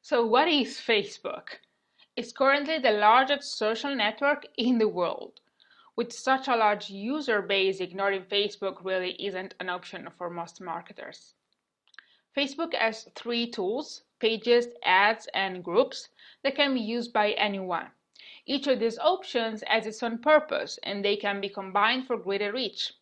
So what is Facebook? It's currently the largest social network in the world. With such a large user base, ignoring Facebook really isn't an option for most marketers. Facebook has three tools: pages, ads, and groups that can be used by anyone. Each of these options has its own purpose, and they can be combined for greater reach.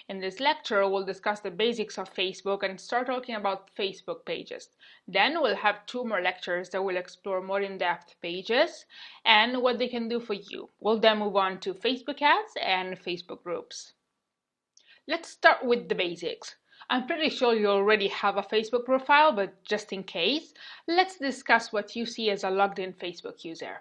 In this lecture, we'll discuss the basics of Facebook and start talking about Facebook pages. Then we'll have two more lectures that will explore more in-depth pages and what they can do for you. We'll then move on to Facebook ads and Facebook groups. Let's start with the basics. I'm pretty sure you already have a Facebook profile, but just in case, let's discuss what you see as a logged-in Facebook user.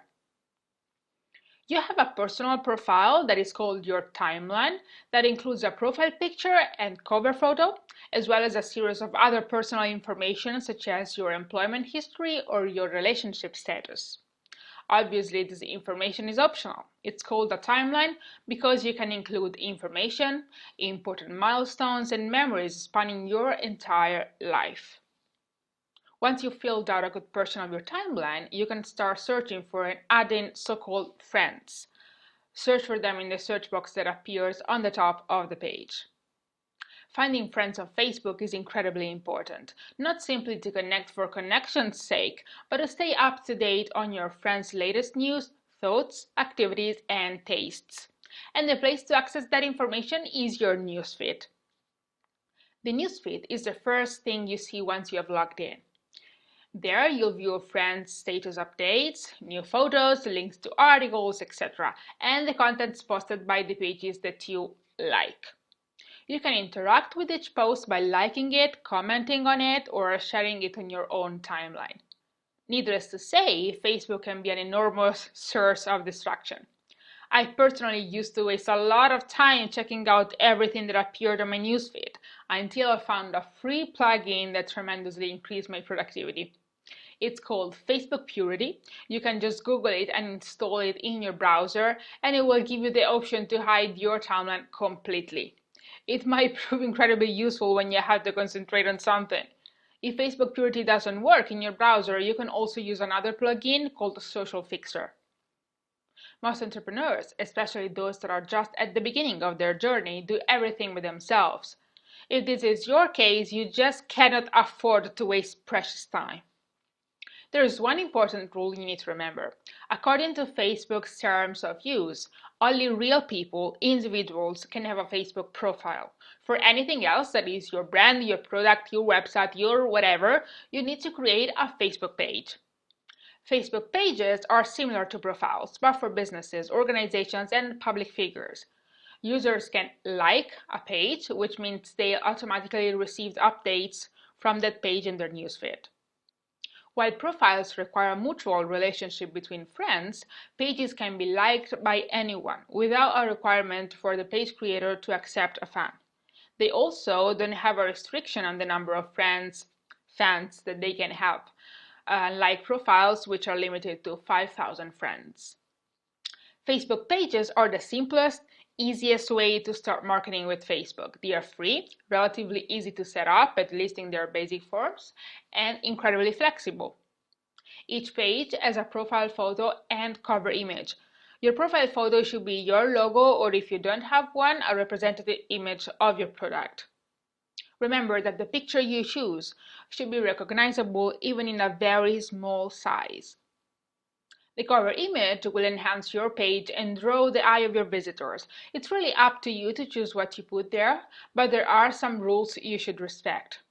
You have a personal profile that is called your timeline that includes a profile picture and cover photo, as well as a series of other personal information such as your employment history or your relationship status. Obviously, this information is optional. It's called a timeline because you can include information, important milestones, and memories spanning your entire life. Once you've filled out a good portion of your timeline, you can start searching for and adding so-called friends. Search for them in the search box that appears on the top of the page. Finding friends on Facebook is incredibly important, not simply to connect for connection's sake, but to stay up to date on your friends' latest news, thoughts, activities, and tastes. And the place to access that information is your newsfeed. The newsfeed is the first thing you see once you have logged in. There you'll view friends' status updates, new photos, links to articles, etc., and the contents posted by the pages that you like. You can interact with each post by liking it, commenting on it, or sharing it on your own timeline. Needless to say, Facebook can be an enormous source of distraction. I personally used to waste a lot of time checking out everything that appeared on my newsfeed until I found a free plugin that tremendously increased my productivity. It's called Facebook Purity. You can just Google it and install it in your browser, and it will give you the option to hide your timeline completely. It might prove incredibly useful when you have to concentrate on something. If Facebook Purity doesn't work in your browser, you can also use another plugin called Social Fixer. Most entrepreneurs, especially those that are just at the beginning of their journey, do everything by themselves. If this is your case, you just cannot afford to waste precious time. There is one important rule you need to remember. According to Facebook's terms of use, only real people, individuals, can have a Facebook profile. For anything else, that is your brand, your product, your website, your whatever, you need to create a Facebook page. Facebook pages are similar to profiles, but for businesses, organizations, and public figures. Users can like a page, which means they automatically receive updates from that page in their newsfeed. While profiles require a mutual relationship between friends, pages can be liked by anyone without a requirement for the page creator to accept a fan. They also don't have a restriction on the number of fans that they can have, like profiles which are limited to 5,000 friends. Facebook pages are the simplest, easiest way to start marketing with Facebook. They are free, relatively easy to set up, at least in their basic forms, and incredibly flexible. Each page has a profile photo and cover image. Your profile photo should be your logo, or if you don't have one, a representative image of your product. Remember that the picture you choose should be recognizable even in a very small size. The cover image will enhance your page and draw the eye of your visitors. It's really up to you to choose what you put there, but there are some rules you should respect.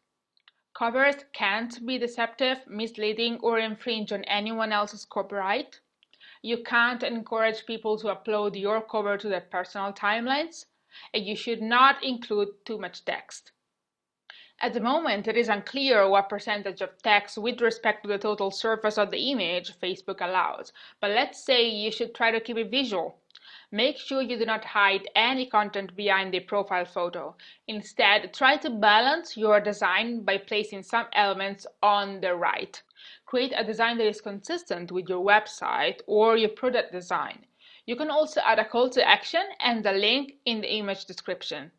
Covers can't be deceptive, misleading, or infringe on anyone else's copyright. You can't encourage people to upload your cover to their personal timelines, and you should not include too much text. At the moment, it is unclear what percentage of text with respect to the total surface of the image Facebook allows, but let's say you should try to keep it visual. Make sure you do not hide any content behind the profile photo. Instead, try to balance your design by placing some elements on the right. Create a design that is consistent with your website or your product design. You can also add a call to action and a link in the image description.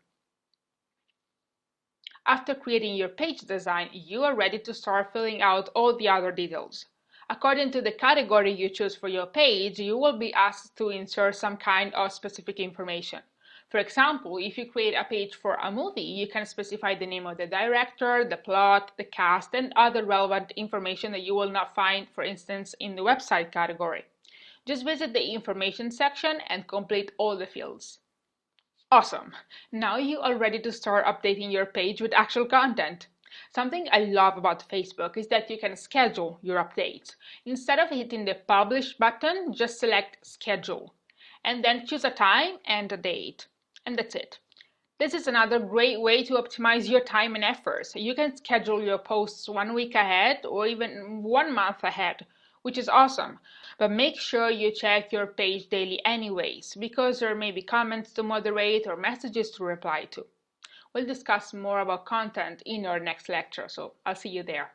After creating your page design, you are ready to start filling out all the other details. According to the category you choose for your page, you will be asked to insert some kind of specific information. For example, if you create a page for a movie, you can specify the name of the director, the plot, the cast, and other relevant information that you will not find, for instance, in the website category. Just visit the information section and complete all the fields. Awesome! Now you are ready to start updating your page with actual content. Something I love about Facebook is that you can schedule your updates. Instead of hitting the publish button, just select schedule and then choose a time and a date. And that's it. This is another great way to optimize your time and efforts. You can schedule your posts 1 week ahead or even 1 month ahead, which is awesome. But make sure you check your page daily anyways, because there may be comments to moderate or messages to reply to. We'll discuss more about content in our next lecture, so I'll see you there.